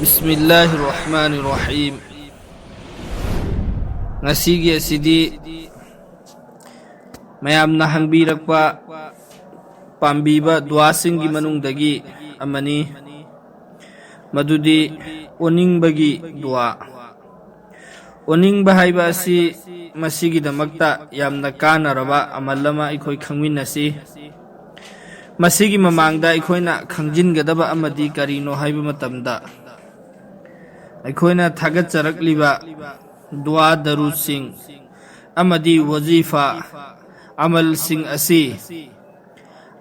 बिस्मिल्लाहिर्रहमानिर्रहीम। ngasiगी asidi mayamna hangbirakpa pambiba duasinggi manungdagi amani madudi oningbagi dua. Oningba haiba asi masigidamakta yamna kanaraba amal ama ikoi khangminasi. Masigi mamangda ikoina khangjingadaba amadi karino haiba matamda ꯑꯩꯈꯣꯏꯅ ꯊꯥꯒꯠꯆꯔꯛꯂꯤꯕ ꯗꯨꯋꯥ ꯗꯔꯨꯗꯁꯤꯡ ꯑꯃꯗꯤ ꯋꯖꯤꯐꯥ ꯑꯃꯜꯁꯤꯡ ꯑꯁꯤ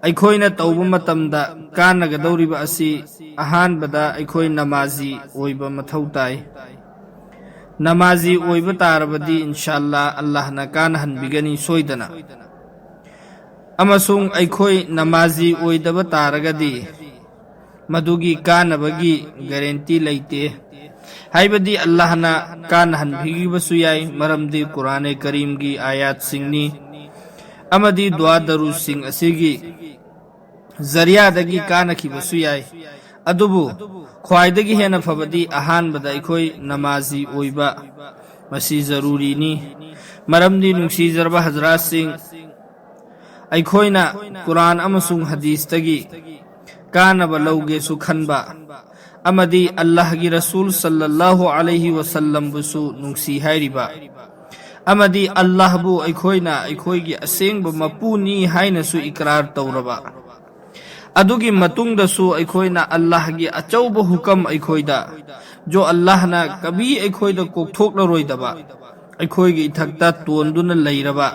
ꯑꯩꯈꯣꯏꯅ ꯇꯧꯕ ꯃꯇꯝꯗ ꯀꯥꯟꯅꯒꯗꯧꯔꯤꯕ ꯑꯁꯤ ꯑꯍꯥꯟꯕꯗ ꯑꯩꯈꯣꯏ ꯅꯃꯥꯖꯤ ꯑꯣꯏꯕ ꯃꯊꯧ ꯇꯥꯏ꯫ ꯅꯃꯥꯖꯤ ꯑꯣꯏꯕ ꯇꯥꯔꯕꯗꯤ ꯏꯟꯁꯥꯑꯜꯂꯥꯍ ꯑꯜꯂꯥꯍꯅ ꯀꯥꯟꯅꯍꯟꯕꯤꯒꯅꯤ ꯁꯣꯏꯗꯅ꯫ ꯑꯃꯁꯨꯡ ꯑꯩꯈꯣꯏ ꯅꯃꯥꯖꯤ ꯑꯣꯏꯗꯕ ꯇꯥꯔꯒꯗꯤ ꯃꯗꯨꯒꯤ ꯀꯥꯟꯅꯕꯒꯤ ꯒꯥꯔꯦꯟꯇꯤ ꯂꯩꯇꯦ हाइबदी अल्लाह ना कानहन भिगिबसु याय मरमदी कुरान करीम की आयात सिंगनी अमदी दुआ दरू सिंग असिगी जरिया दगी कानखिबसु याय अदुबु ख्वाइदगी हेना फबदी अहान बदा इखोई नमाजी ओइबा मसी जरूरी नी। मरमदी नुंसी जरबा हजरात सिंग अइखोइना कुरान अमसुंग हदीस तगी कानबा लौगे सुखनबा अमदी अल्लाह की रसूल सल्लल्लाहु अलैहि वसल्लम बुसु नुंसी हाइरिबा अमदी अल्लाह बु अइखोइना अइखोइगी असेंगबा मपुनी हाइनसु इकरार तौरबा अदुगी मतुंगदसु अइखोइना अल्लाह की अचौब हुकम अइखोइदा जो अल्लाह ना कभी अइखोइदा कोकथोकलरोइदबा अइखोइगी इथक्ता तोंदुना लैरबा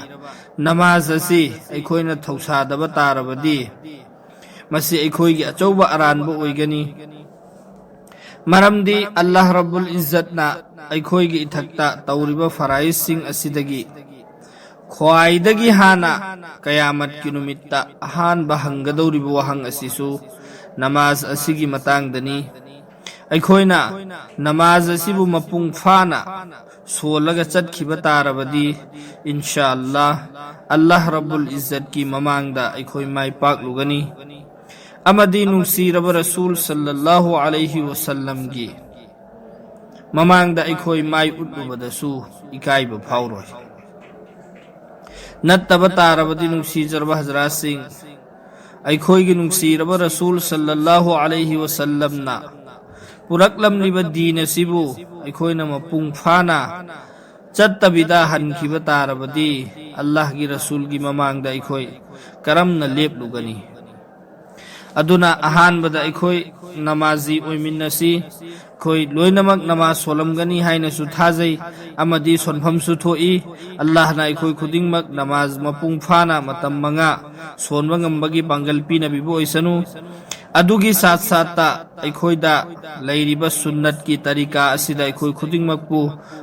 नमाज असि अइखोइना थौसादबा तारबदी मसी अइखोइगी अचौब अरानबा ओइगनी। मरमदी अल्लाह रब्बुल इज्जत ना अइखोइगी इथक्ता तौरिबा फराइज सिंग असिदगी ख्वाइदगी हाना कयामत की नुमित्ता अहानबा हंगदौरिबा वहंग असिसु नमाज असिगी मतांगदनी। अइखोइना नमाज असिबु मपुंग फाना सोलगा चटखिबा तारबदी इंशाअल्लाह अल्लाह रब्बुल इज्जत की ममांगदा अइखोइ माइ पाकलुगनी। अमदी नुंसीरब रसूल सल्लल्लाहु अलैहि वसल्लम की ममांगदा अइखोइ माइ उट्लुबदसु इकाइबा फाउरोय। नत्तबा तारबदी नुंसीजरब हजरात सिंग अइखोइगी नुंसीरब रसूल सल्लल्लाहु अलैहि वसल्लम ना पुरकलमलिबा दीन असिबु अइखोइना मपुंग फाना चत्तबिदा हनखिबा तारबदी अल्लाह की रसूल की ममांगदा अइखोइ करमना लेपलुगनी। अदुना अहानबदा अइखोइ नमाजी ओइमिन्नसी खोइ लोइनमक नमाज सोलमगनी हाइनसु थाजै अमदी सोनफमसु थोई अल्लाहना अइखोइ खुदिंगमक नमाज मपुंग फाना मतम मंगा सोनबा ngambagi पांगल पीनबिबो ओइसनु। अदुगी साथ साथा अइखोइदा लैरिबा सुन्नत की तरीका असिदा अइखोइ खुदिंगमकपु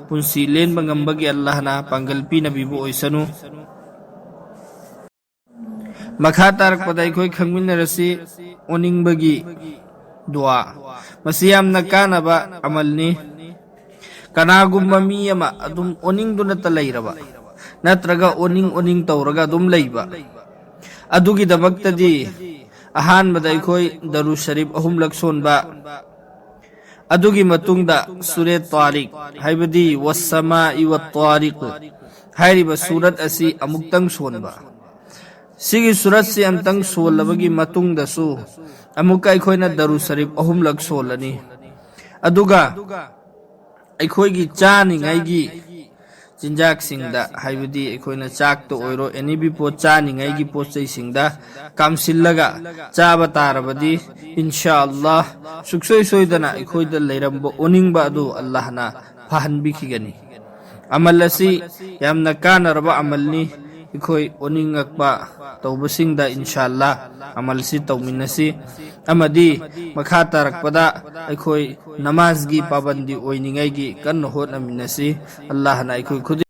पुंसी लेनबा ngambagi अल्लाहना पांगल पीनबिबो ओइसनु। मखा तारकपदा अइखोइ खंगमिन्नरसी ओनिंगबगी दुआ मसी यामना कानबा अमलनी। कनागुम्बा मी अमा अदुम ओनिंगदुनता लैरबा नत्रगा ओनिंग तौरगा अदुम लैबा अदुगी दमक्तदी अहानबदा अइखोइ दरू शरीफ अहुमलक सोनबा अदुगी मतुंगदा सूरे तारिक हाइबदी वस्समाइ वत्तारिक हाइरिबा सूरत असि अमुक्तंग सोनबा सिगी सूरत से अमतंग सोलबगी मतुंगदसु अमुका अइखोइना दरू शरीफ अहुमलक सोलनी। अदुगा अइखोइगी चानिंगाइगी चिंजाक सिंगदा हाइबदी अइखोइना चाक तो ओइरो एनीबी पोत चानिंगाइगी पोतचै सिंगदा कामसिल्लगा चाबा तारबदी इंशाअल्लाह सुक्सोइ सोइदना अइखोइदा लैरंबो ओनिंगबा अदु अल्लाहना फहनबिखिगनी। अमल असि यामना कानरबा अमलनी इखोइ ओनिंगकपा तौबसिंगदा इंशाअल्लाह अमल सि तौमिनसी। अमदी मखा तारकपदा अइखोइ नमाज की पाबंदी ओइनिंगाइगी कन्न होतनमिनसी। अल्लाहना अइखोइ खुद